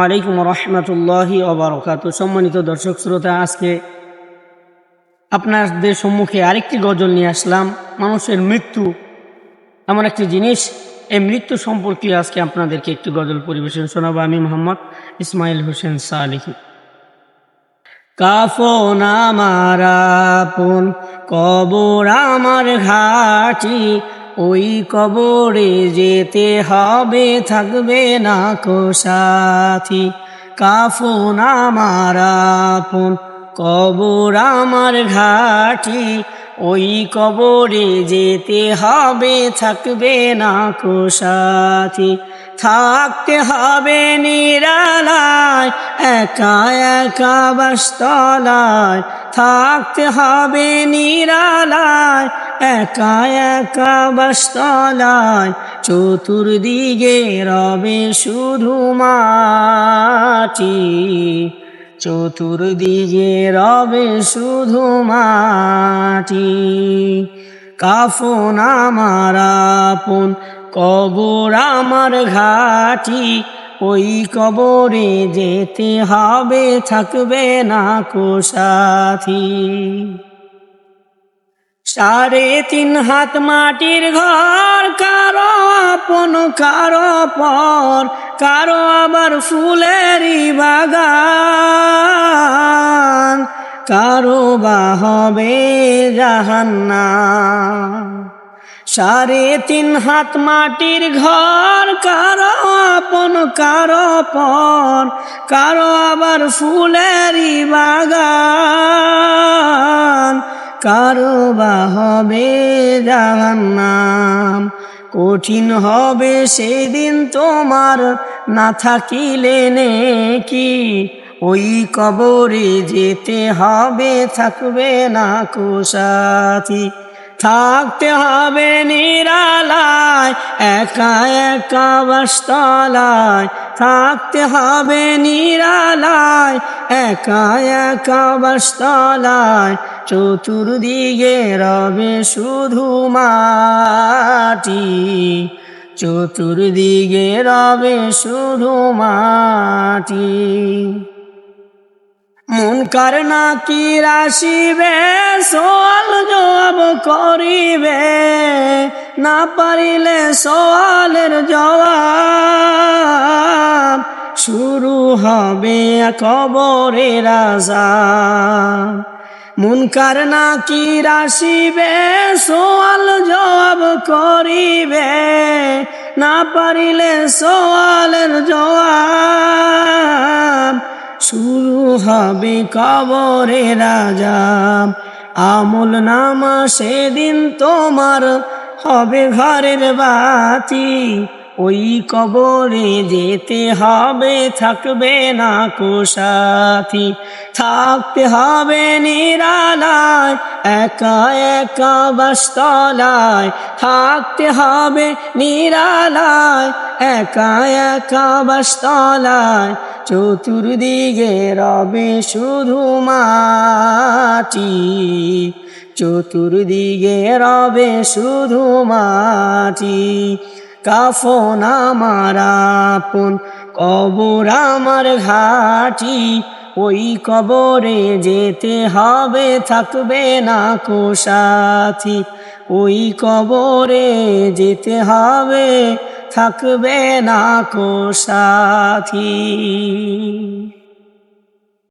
আলাইকুম রহমতুল্লাহি ওয়া বারাকাতুহু। সম্মানিত দর্শক শ্রোতা, আজকে আপনাদের সম্মুখে আরেকটি গজল নিয়ে আসলাম। মানুষের মৃত্যু এমন একটি জিনিস, এই মৃত্যু সম্পর্কে আজকে আপনাদেরকে একটি গজল পরিবেশন শোনাবো। আমি মোহাম্মদ ইসমাইল হোসেন সালেহী। কাফন আমার আপন, কবর আমার ঘাটি, ওই কবরে যেতে হবে, থাকবে না কো সাথী। কাফন আমার আপন, কবর আমার ঘাটি, ওই কবরে যেতে হবে, থাকবে না কো সাথী। থাকতে হবে নিরালায়, একা একা বাসতলায়, থাকতে হবে নিরালায়, একা একা বাসতলায়, চতুর্দিকে রবে শুধু মাটি, চতুর্দিকে রবে শুধু মাটি। কাফন আমার আপন, কবর আমার ঘাটি, ওই কবরে যেতে হবে, থাকবে না কো সাথী। 3.5 হাত মাটির ঘর, কারো আপন কারো পর, কারো আবার ফুলেরই বাগান, কারো বা হবে জাহান্নাম। 3.5 হাত মাটির ঘর, কারো আপন কারো পর, কারো আবার ফুলেরই বাগান, কারো বা হবে জাহান্নাম। কঠিন হবে সেদিন তোমার, না থাকিলে নেকি, ওই কবরে যেতে হবে, থাকবে না কো সাথী। থাকতে হবে নিরালায়, একা একা বাসতলায়, থাকতে হবে নিরালায়, একা একা বাসতলায়, চতুর্দিকে রবে শুধু মাটি, চতুর্দিকে রবে শুধু মাটি। মুনকার নাকির আসিবে, সওয়াল জবাব করিবে, না পারিলে সওয়ালের জবাব, শুরু হবে কবরের আযাব। মুনকার নাকির আসিবে, সওয়াল জবাব করিবে, না পারিলে সওয়ালের জবাব, শুরু হবে কবরের আযাব। আমল নামা সেদিন তোমার হবে ঘরের বাতি, ওই কবরে যেতে হবে, থাকবে না কো সাথী। থাকতে হবে নিরালায়, একা একা বাসতলায়, থাকতে হবে নিরালায়, একা একা বাসতলায়, চতুর্দিকে রবে শুধু মাটি, চতুর্দিকে রবে শুধু মাটি। কাফন আমার আপন, কবর আমার ঘাটি, ওই কবরে যেতে হবে, থাকবে না কো সাথী। ওই কবরে যেতে হবে, থাকবে না কো সাথী।